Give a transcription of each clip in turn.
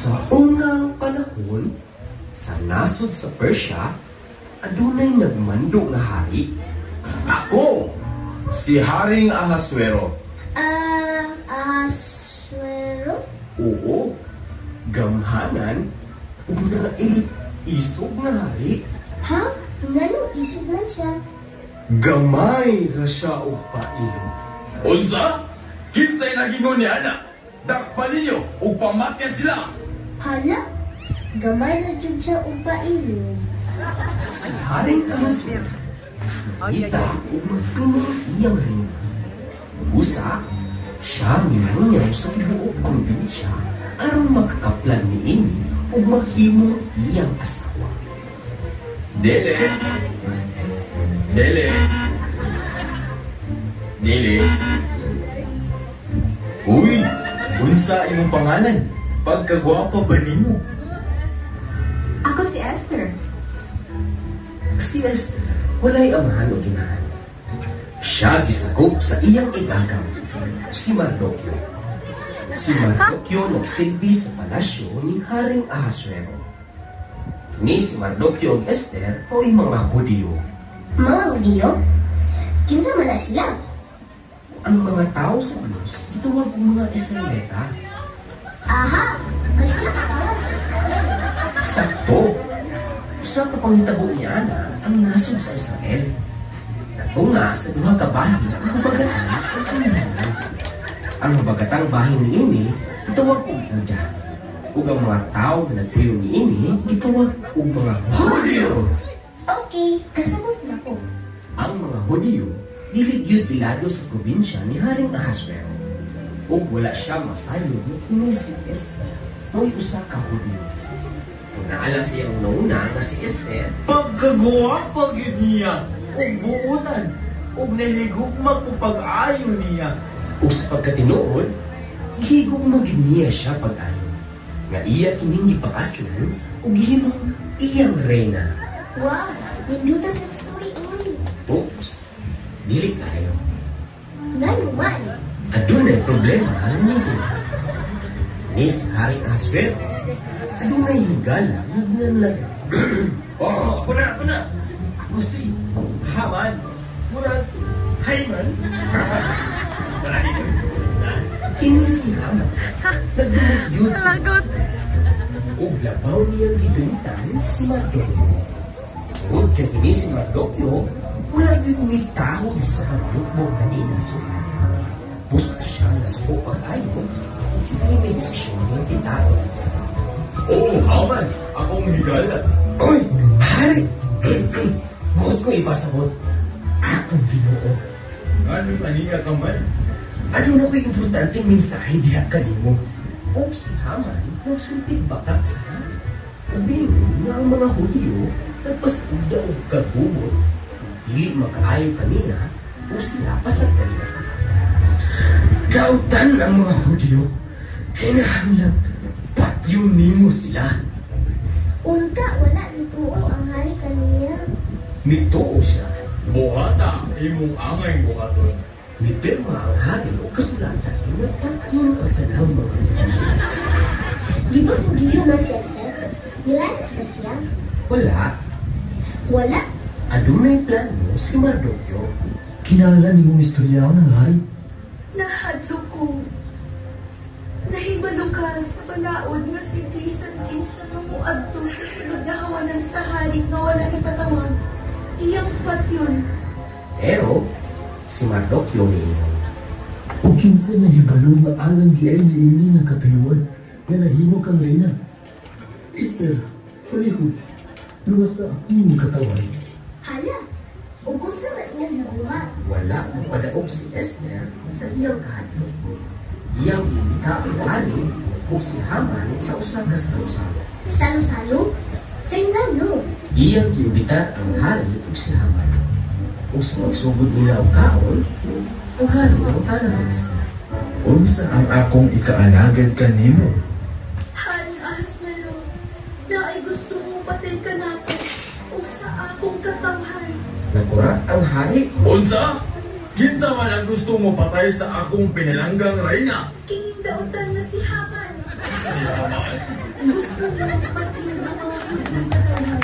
Sa unang panahon, sa nasod sa Persya, adunay nagmando nga hari. Ako, si Haring Ahasuero. Aswero? Oo, gamhanan, una isog nga hari. Ha? Nganong isog man siya? Gamay ra siya og pailo. Unsa? Kinsay nagingon ni Ana? Dakpan ninyo ug pamatyan sila. Hala? Gamay na jud siya og pailom. Si Haring Ahasuero, nakita ug magtunong iyang rin. Usa, siya minangyaw sa tibuok probinsya aron makakaplan niini ug maghimong iyang asawa. Dele. Dele. Dele. Uy, unsa imong pangalan? Pagkagwapa ba nimo? Ako si Esther. Si Esther, walay amahan o ginahan. Siya gisakop sa iyang igagaw, si Mardoqueo. Si Mardoqueo nagsilbi sa palasyo ni Haring Ahasuero. Kini si Mardoqueo ug Esther mo'y mga Hudiyo. Mga Hudiyo? Kinsa man na sila? Ang mga tao sa Diyos, gitawag mga Israelita. Aha! Kasi nakatawag sa Israel. Sakto! Usa ka pangitabo niya na ang nasod sa Israel. Natunga sa duha ka bahin ang hubagatang at ang nanay. Ang hubagatang bahin ni Ini, gitawag og Huda. Ug ang mga tao na nagpuyo ni Ini, gitawag og mga Hudiyo. Okay, kasabot na ko. Ang mga Hudiyo, dili gyud pilado sa probinsya ni Haring Ahasuero. Ug wala siya masayod ni kini si Esther, mo'y usa ka Hudiyo. Kung naalang siyang nauna nga si Esther, Pagkagwapa gyud niya ug buotan ug nahigugma ko pag-ayo niya. ug sa pagkatinuod, gihigugma gid niya siya pag-ayo. Nga iya kining gipakaslan ug gihimong iyang reyna. Wow! Nindutas ng story oy. Oops, dili kayo. Ngano man? Adunay problema nga nito. Ni si Haring Ahasuero, adunay higala nagnganlag. Oh, puna. Ako si Haman. Murag Hayman. Wala dito. Kini si Haman, nagdumog yun sa ug labaw niyang gidungtan si Mardoqueo. Ug kay kini si Mardoqueo, wala gyud mitahod sa paglukbog kanina sukan. Pusa siya na sa pag-ayo, kini may desisyon ng kitao. Oh, Haman. Akong higala. Oy, hari! Buot ko ipasabot. Akong Ginoo. Ano maniya ka man? Ano na ko'y importanteng mensahe diha kanimo? O si Haman nagsultig bakat sa hari. Ubing nga ang mga Hudiyo tapos uda o kagubot. Dili makaayo kanina o sila pasagdan na. Kautan ang mga Hudiyo. Kinahanglan patyon nimo sila. Unta, wala nituo ang hari kaniya. Nitoo siya. Buhata, imong angay buhaton. Nipirma ang hari o kasulatan na patyon ang tanang mga Hudiyo. Di ba Hudiyo man si Esther? Nilalas ba siya? Wala. Wala. Adunay plano si Mardoqueo. Kinahanglan ni mong istoryahan ng hari. Nahadlo ko. Nahibalo ka sa balaod nga si Bisan kinsa nga muadto sa sulod nga hawanan sa hari nga wala ipatawag. Iyang patyon. Pero, si Mardoqueo niingon. O kinsa na hibalo nga alang di ay niini ng katayuan nga nahimo kang reyna. Esther, palihog, luwas sa akong katawan. Hala. O kung sa man iyang nabuhat. Wala ang padaog si Esther sa iyang kahadlok. Iyang ibita ang hari o si Haman sa usang kasalo-salo. Salo-salo? Kay ngano? Iyang kimbita ang hari o si Haman. O sa pagsugod nila o kaon, ang hari ang tanang ng Esther. Unsa ang akong ikaalagad kanimo? Haring Ahasuero, naay gusto mo patay ka nato ug sa akong katawhan. Nakurat ang hari. Unsa? Kinsa man ang gusto mo patay sa akong pinalanggang reyna? Kining dautan nga si Haman. Si Haman? kahit ng katawan.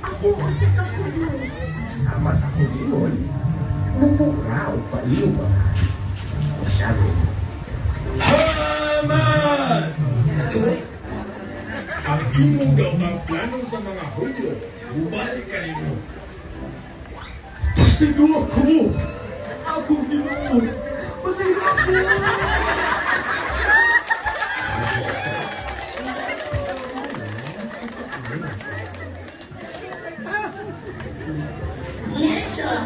Ako sa kahulyo. Sama sa kuliyon, mumura o paliw ba? O sabi, Haman! Ang imo daw nga plano sa mga Hudyo, bubalik ka ninyo. Pasigo ako! Akong Ginoo! Pasigo ako! Lesson,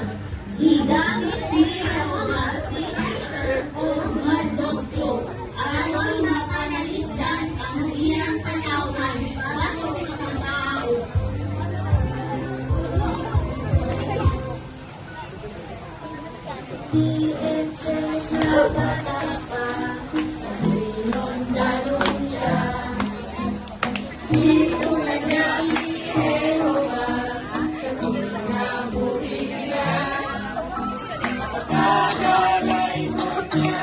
gigamit niya mga si Esther o Mardukyo aron mapanalipdan ang iyang katawan bago sa tao. Si Esther sa bata pa, sinundan siya. Dito na niya si Jehovah sa kinabuhi niya. Kagalay mo niya,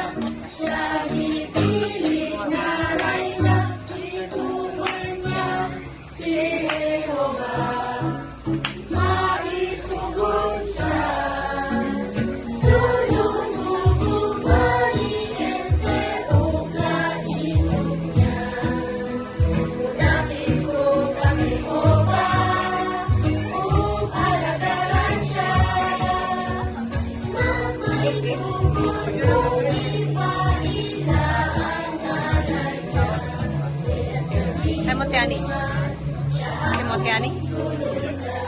siya ipilit na reyna, ituman niya si Jehovah. Maisugon siya. Sulong mo ni Esther o kaisog niya. Unatin ko kang Jehovah, alagaran siya. Nang maisugon mo, ipailaan natin niya. Si Esther Timoteani. Timoteani. sulong